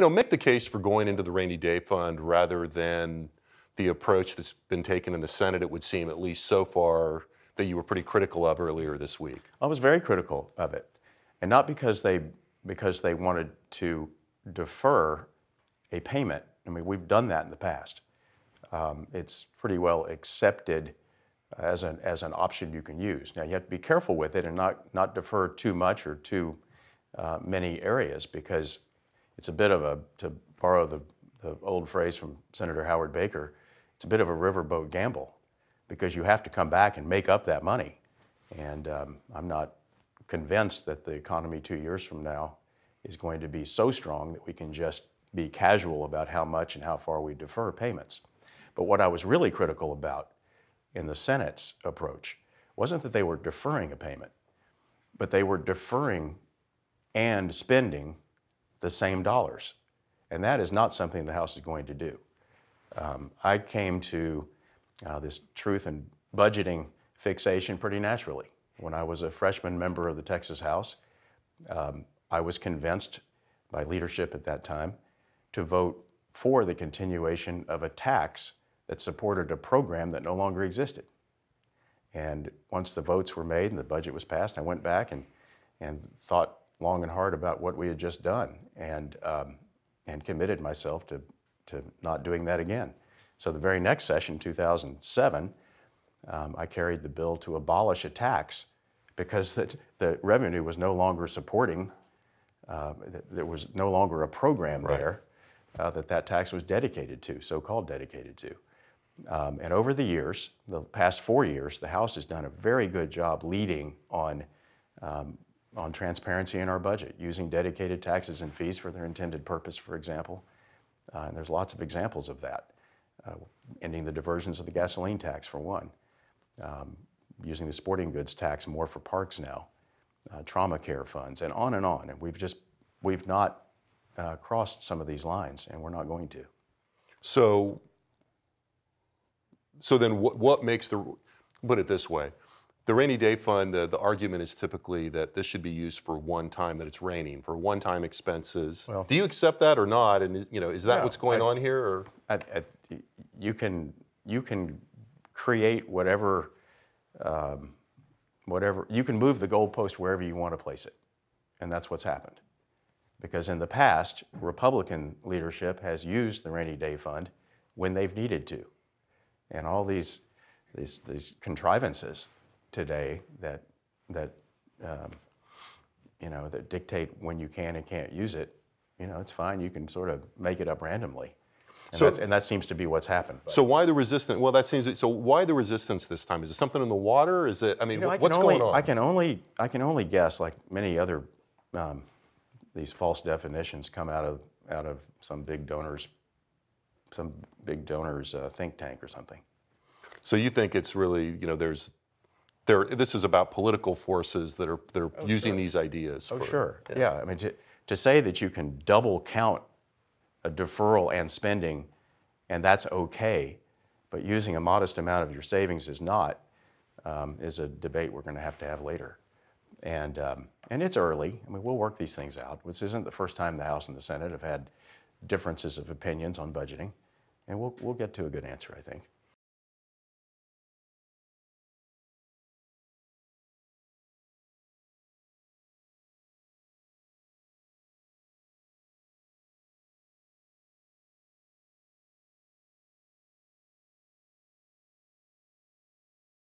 make the case for going into the rainy day fund rather than the approach that's been taken in the Senate, it would seem, at least so far, that you were pretty critical of earlier this week. I was very critical of it, and not because they wanted to defer a payment. I mean, we've done that in the past. It's pretty well accepted as an option you can use. Now, you have to be careful with it and not defer too much or too many areas, because it's a bit of a, to borrow the old phrase from Senator Howard Baker, it's a bit of a riverboat gamble, because you have to come back and make up that money. And I'm not convinced that the economy 2 years from now is going to be so strong that we can just be casual about how much and how far we defer payments. But what I was really critical about in the Senate's approach wasn't that they were deferring a payment, but they were deferring and spending the same dollars. And that is not something the House is going to do. I came to this truth and budgeting fixation pretty naturally. When I was a freshman member of the Texas House, I was convinced by leadership at that time to vote for the continuation of a tax that supported a program that no longer existed. And once the votes were made and the budget was passed, I went back and thought long and hard about what we had just done, and committed myself to not doing that again. So the very next session, 2007, I carried the bill to abolish a tax, because the revenue was no longer supporting, there was no longer a program there that tax was dedicated to, so-called dedicated to. And over the years, the past 4 years, the House has done a very good job leading on transparency in our budget, using dedicated taxes and fees for their intended purpose, for example. And there's lots of examples of that. Ending the diversions of the gasoline tax, for one. Using the sporting goods tax more for parks now. Trauma care funds, and on and on. And we've not crossed some of these lines, and we're not going to. So then what makes put it this way, the rainy day fund, the argument is typically that this should be used for one time that it's raining, for one-time expenses. Well, do you accept that or not? And is that what's going on here? Or? You can create whatever, you can move the goalpost wherever you want to place it. And that's what's happened. Because in the past, Republican leadership has used the rainy day fund when they've needed to. And all these contrivances today that dictate when you can and can't use it, it's fine. You can sort of make it up randomly, and that seems to be what's happened. So why the resistance? Well, that seems so. Why the resistance this time? Is it something in the water? Is it? I mean, what's going on? I can only guess. Like many other these false definitions come out of some big donors think tank or something. So you think it's really, this is about political forces that are using these ideas. Sure. Yeah. I mean, to say that you can double count a deferral and spending, and that's okay, but using a modest amount of your savings is not, is a debate we're going to have later. And it's early. I mean, we'll work these things out. This isn't the first time the House and the Senate have had differences of opinions on budgeting, and we'll get to a good answer, I think.